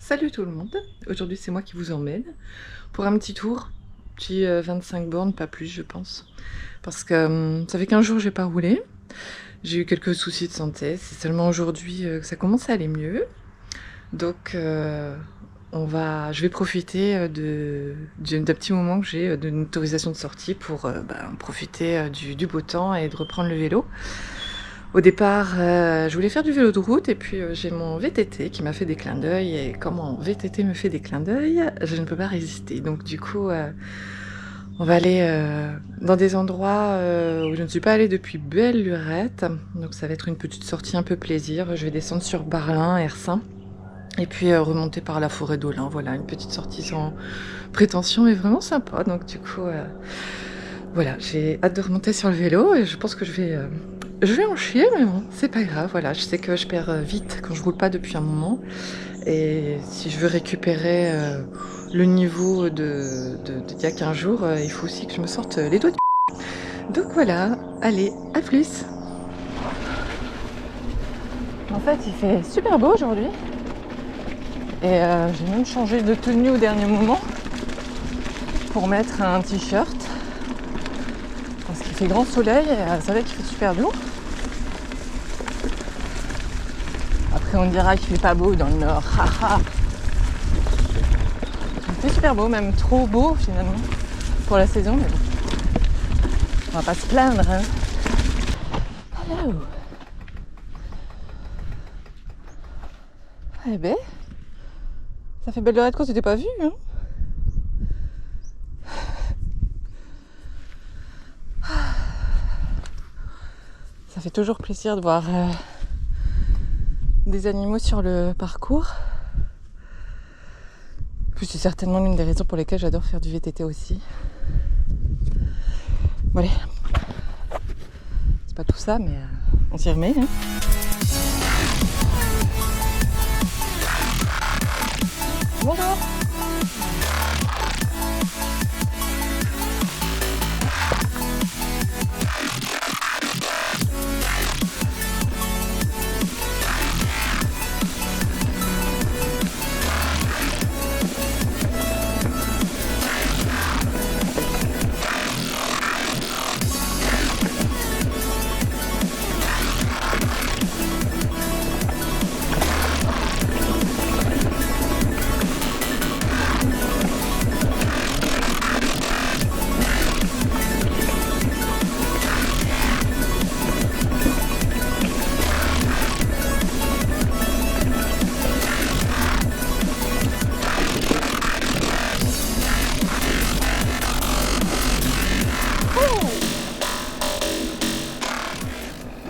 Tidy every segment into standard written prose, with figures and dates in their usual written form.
Salut tout le monde, aujourd'hui c'est moi qui vous emmène pour un petit tour, petit 25 bornes, pas plus je pense, parce que ça fait 15 jours que j'ai pas roulé, j'ai eu quelques soucis de santé, c'est seulement aujourd'hui que ça commence à aller mieux, donc je vais profiter d'un petit moment que j'ai d'une autorisation de sortie pour profiter du beau temps et de reprendre le vélo. Au départ, je voulais faire du vélo de route et puis j'ai mon VTT qui m'a fait des clins d'œil et comme mon VTT me fait des clins d'œil, je ne peux pas résister. Donc du coup, on va aller dans des endroits où je ne suis pas allée depuis belle lurette. Donc ça va être une petite sortie un peu plaisir. Je vais descendre sur Barlin, Ersin et puis remonter par la forêt d'Aulin. Voilà, une petite sortie sans prétention mais vraiment sympa. Donc du coup, voilà, j'ai hâte de remonter sur le vélo et je pense que je vais en chier, mais bon, c'est pas grave, voilà. Je sais que je perds vite quand je roule pas depuis un moment. Et si je veux récupérer le niveau d'il y a 15 jours, il faut aussi que je me sorte les doigts du... Donc voilà, allez, à plus. En fait, il fait super beau aujourd'hui. Et j'ai même changé de tenue au dernier moment pour mettre un t-shirt. Parce qu'il fait grand soleil et c'est vrai qu'il fait super doux. Après on dira qu'il fait pas beau dans le nord. Il fait super beau, même trop beau finalement pour la saison, mais bon. On va pas se plaindre, hein. Hello. Eh ben, ça fait belle lurette qu'on s'était pas vu, hein. Ça fait toujours plaisir de voir des animaux sur le parcours. Puis c'est certainement l'une des raisons pour lesquelles j'adore faire du VTT aussi. Bon allez, c'est pas tout ça, mais on s'y remet, hein. Bonjour.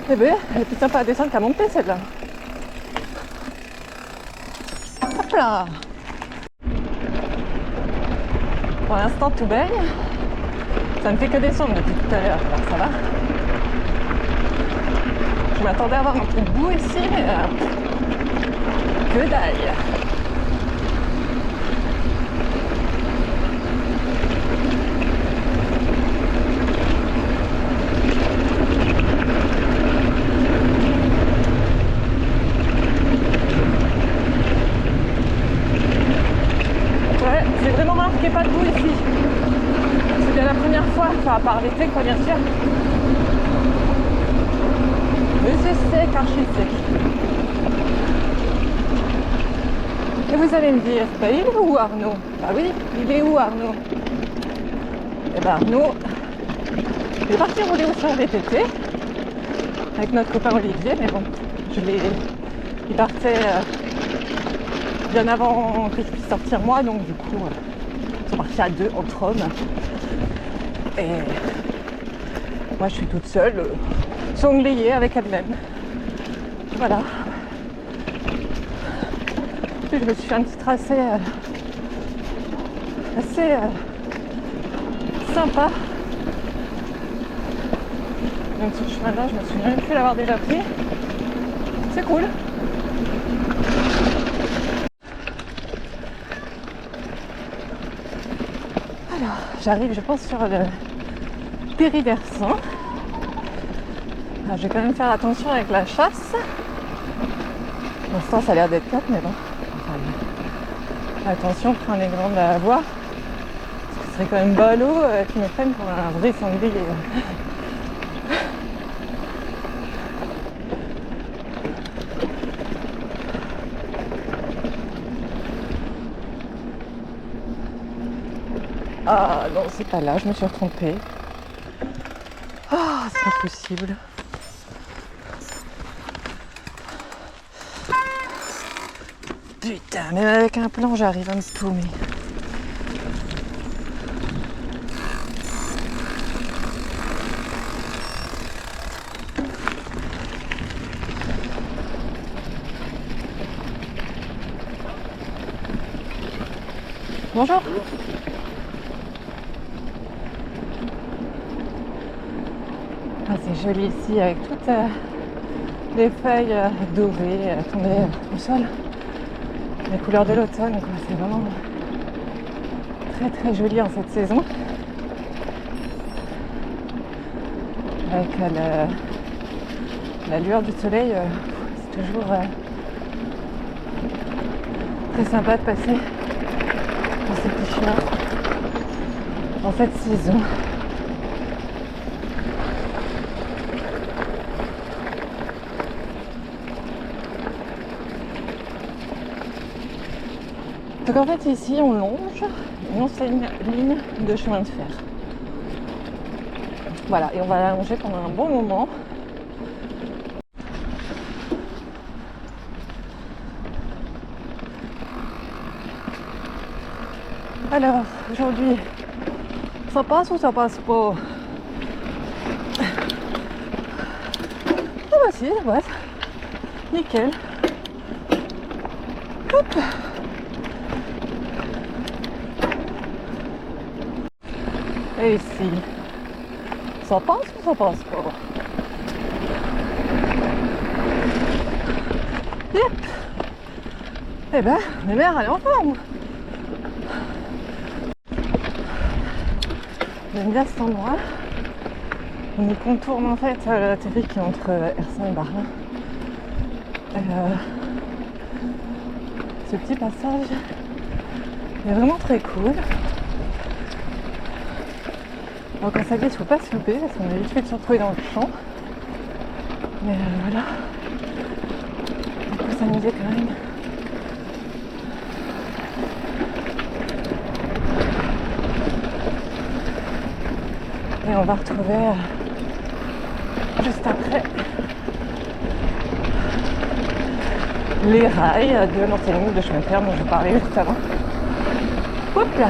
Eh ben, elle est plus sympa à descendre qu'à monter celle-là. Hop là. Pour l'instant tout baigne. Ça ne fait que descendre depuis tout à l'heure, alors ça va. Je m'attendais à avoir un peu de boue ici, mais que dalle. J'ai vraiment remarqué pas de boue ici. C'est bien la première fois, enfin à part l'été quoi bien sûr. Mais c'est sec, archi sec. Et vous allez me dire, bah il est où Arnaud? Bah oui, il est où Arnaud? Et bah Arnaud, il est parti rouler sur un VTT avec notre copain Olivier, mais bon, il partait bien avant que je puisse sortir moi, donc du coup ils sont partis à deux entre hommes et moi je suis toute seule sanglier avec elle-même, voilà. Puis je me suis fait un petit tracé assez sympa, donc ce chemin là je me souviens même plus l'avoir déjà pris, c'est cool. Alors, j'arrive, je pense, sur le Péri-d'Ersin. Je vais quand même faire attention avec la chasse. Pour l'instant, ça a l'air d'être calme, mais bon. Attention, prends les grandes à boire. Ce serait quand même ballot qu'ils me prennent pour un vrai sanglier. Ah non, c'est pas là, je me suis retrompée. Ah, c'est pas possible. Putain, même avec un plan, j'arrive à me paumer. Bonjour. Ah, c'est joli ici avec toutes les feuilles dorées tombées au sol. Les couleurs de l'automne, quoi. C'est vraiment très très joli en cette saison. Avec la lueur du soleil, c'est toujours très sympa de passer dans ces petits chemins en cette saison. Donc en fait ici on longe une ancienne ligne de chemin de fer. Voilà, et on va la longer pendant un bon moment. Alors aujourd'hui, ça passe ou ça passe pas? Ah bah si, ça passe. Nickel. Hop. Et ici, ça passe ou ça passe pas? Yep. Eh ben, mes mères, elle est en forme. J'aime bien cet endroit. On y contourne en fait la télé qui est entre Ersin et Berlin. Ce petit passage est vraiment très cool. Alors quand ça glisse, il ne faut pas se louper parce qu'on a vite fait de se retrouver dans le champ. Mais voilà, on peut s'amuser quand même. Et on va retrouver juste après les rails de l'ancienne ligne de chemin de fer dont je parlais juste avant. Hop là!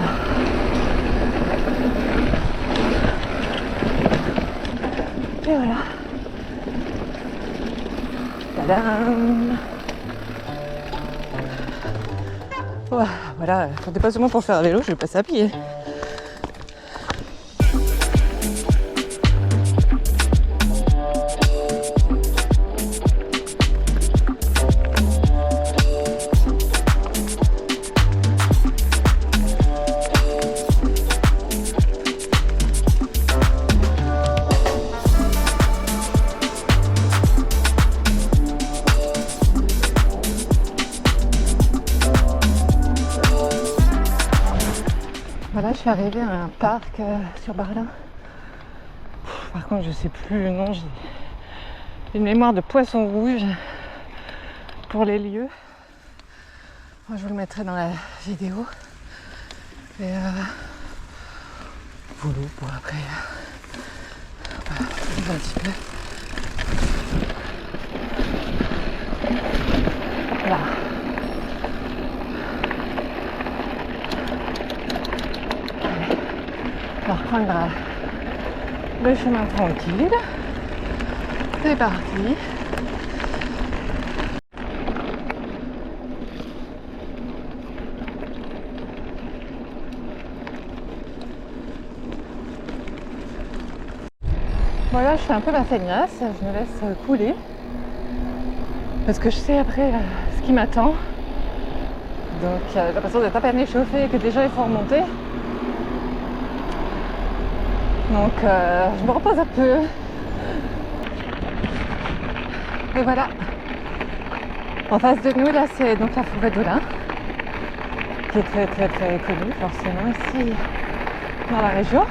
Et voilà. Tadam! Voilà, comptez pas seulement pour faire un vélo, je vais passer à pied. Voilà, je suis arrivée à un parc sur Berlin. Par contre, je sais plus le nom, j'ai une mémoire de poisson rouge pour les lieux. Moi, je vous le mettrai dans la vidéo. Et voilà, pour après, on va un petit peu. Là. On va reprendre le chemin tranquille. C'est parti. Voilà, je fais un peu ma feignasse, je me laisse couler. Parce que je sais après ce qui m'attend. Donc j'ai l'impression d'être à peine échauffée et que déjà il faut remonter. Donc je me repose un peu. Et voilà. En face de nous là c'est donc la forêt d'Olin qui est très très très connu forcément ici dans la région.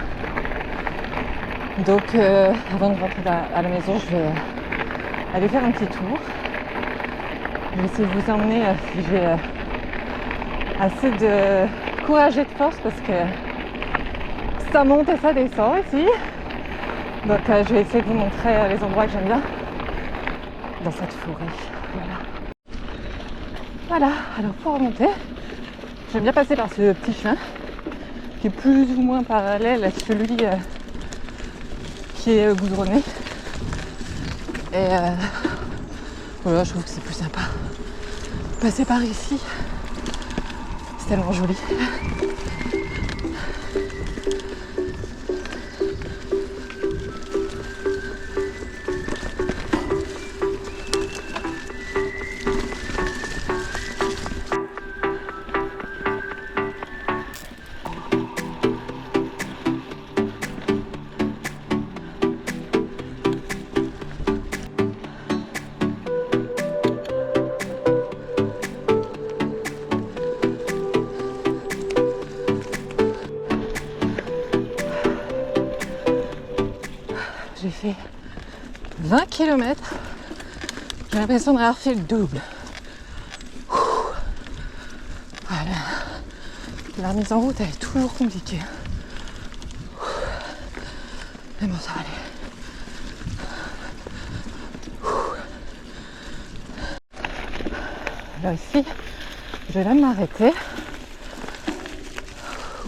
Donc avant de rentrer à la maison, je vais aller faire un petit tour. Je vais essayer de vous emmener si j'ai assez de courage et de force parce que ça monte et ça descend ici. Donc je vais essayer de vous montrer les endroits que j'aime bien dans cette forêt. Voilà, alors pour remonter, j'aime bien passer par ce petit chemin qui est plus ou moins parallèle à celui qui est goudronné. Et voilà, je trouve que c'est plus sympa. Passer par ici, c'est tellement joli. J'ai fait 20 km. J'ai l'impression d'avoir fait le double. Voilà. La remise en route, elle est toujours compliquée. Mais bon, ça va aller. Là aussi, je vais même m'arrêter.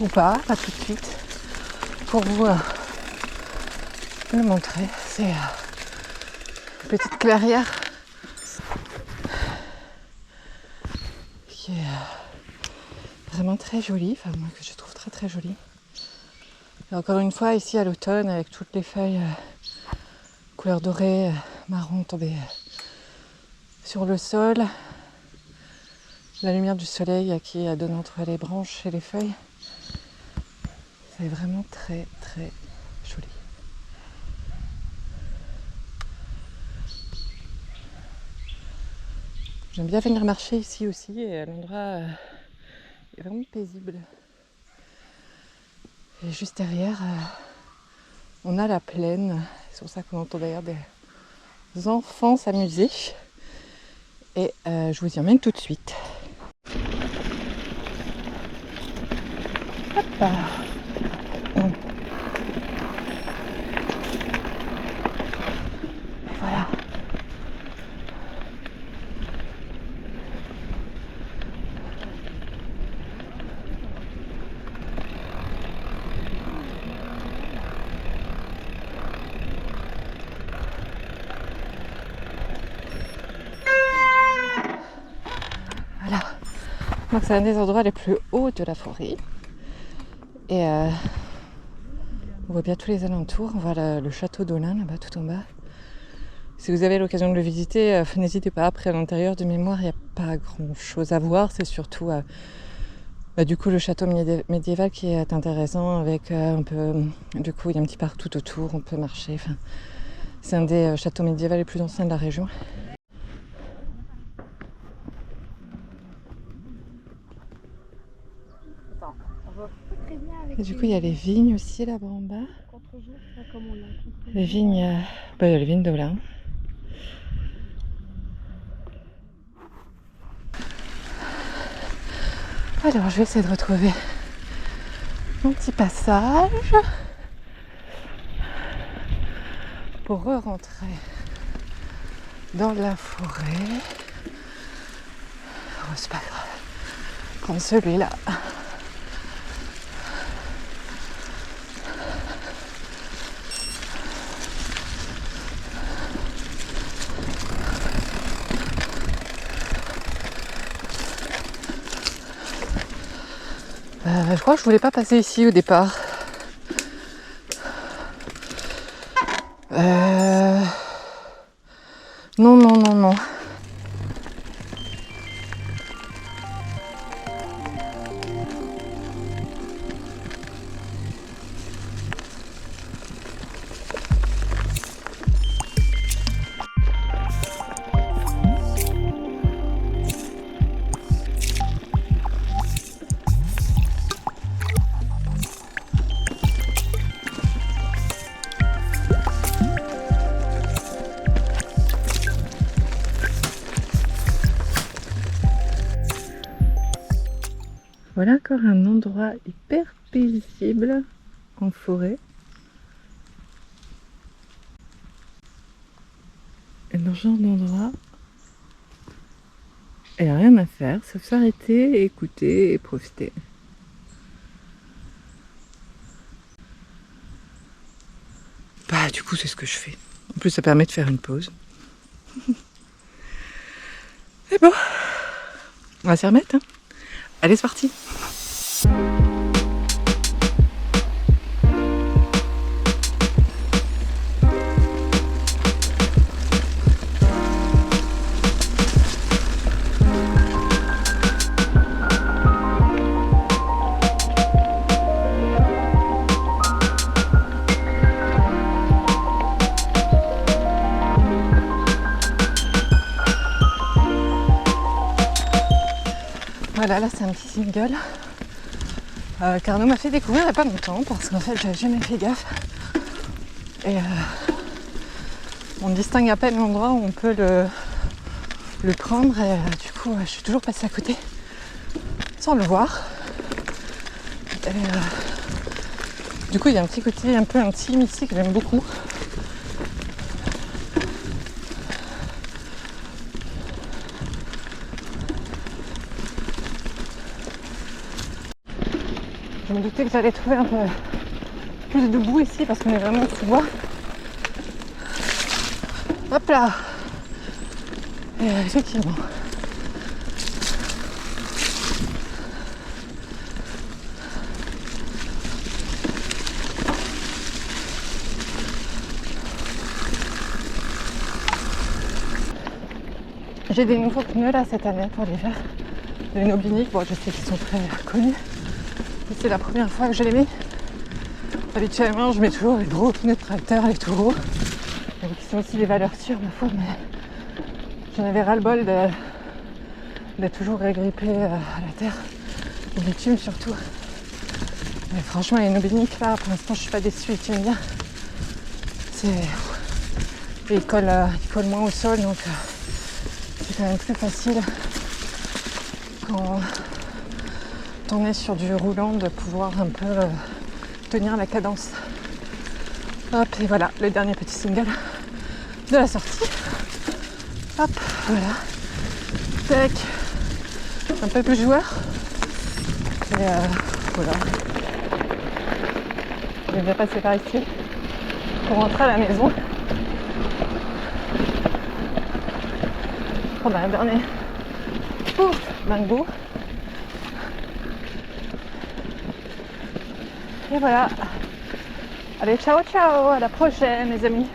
Ou pas tout de suite. Pour vous le montrer. C'est une petite clairière qui est vraiment très jolie, enfin moi que je trouve très très jolie. Et encore une fois ici à l'automne avec toutes les feuilles couleur dorée, marron tombées sur le sol, la lumière du soleil qui donne entre les branches et les feuilles, c'est vraiment très très joli. J'aime bien venir marcher ici aussi et l'endroit est vraiment paisible. Et juste derrière, on a la plaine. C'est pour ça qu'on entend d'ailleurs des enfants s'amuser. Et je vous y emmène tout de suite. Hop là. Voilà. Voilà. Donc c'est un des endroits les plus hauts de la forêt. Et on voit bien tous les alentours. On voit le château d'Olin là-bas tout en bas. Si vous avez l'occasion de le visiter, n'hésitez pas. Après, à l'intérieur de mémoire, il n'y a pas grand-chose à voir. C'est surtout du coup le château médiéval qui est intéressant avec un peu... Du coup, il y a un petit parc tout autour. On peut marcher. Enfin, c'est un des châteaux médiévaux les plus anciens de la région. Et du coup, il y a les vignes aussi là-bas en bas. Les vignes, les vignes d'Olin. Alors, je vais essayer de retrouver mon petit passage pour re-rentrer dans la forêt. Oh, c'est pas grave. Prendre celui-là. Je crois que je voulais pas passer ici au départ. Non. Voilà encore un endroit hyper paisible en forêt. Et dans ce genre d'endroit, il n'y a rien à faire, sauf s'arrêter, écouter et profiter. Bah du coup c'est ce que je fais. En plus ça permet de faire une pause. Et bon, on va s'y remettre. Hein. Allez, c'est parti. Voilà, là c'est un petit single qu'Arnaud m'a fait découvrir il n'y a pas longtemps parce qu'en fait j'avais jamais fait gaffe et on distingue à peine l'endroit où on peut le prendre et du coup je suis toujours passée à côté sans le voir et du coup il y a un petit côté un peu intime ici que j'aime beaucoup. Je me doutais que j'allais trouver un peu plus de boue ici parce qu'on est vraiment sous bois. Hop là. Et effectivement. J'ai des nouveaux pneus là cette année pour l'hiver. Les Nobinic, bon je sais qu'ils sont très connus. C'est la première fois que je les mets. Habituellement, je mets toujours les gros pneus de tracteur, les taureaux, qui sont aussi des valeurs sûres, ma foi, mais j'en avais ras-le-bol d'être toujours agrippé à la terre, au bitume surtout. Mais franchement, les Nobinic, là, pour l'instant, je suis pas déçue, ils tiennent bien. Ils collent moins au sol, donc c'est quand même plus facile quand on est sur du roulant de pouvoir un peu tenir la cadence. Hop, et voilà, le dernier petit single de la sortie. Hop, voilà. Tac. Un peu plus joueur. Et voilà. Je vais bien passer par ici pour rentrer à la maison. Prendre un dernier mango. Et voilà. Allez, ciao ciao, à la prochaine les amis.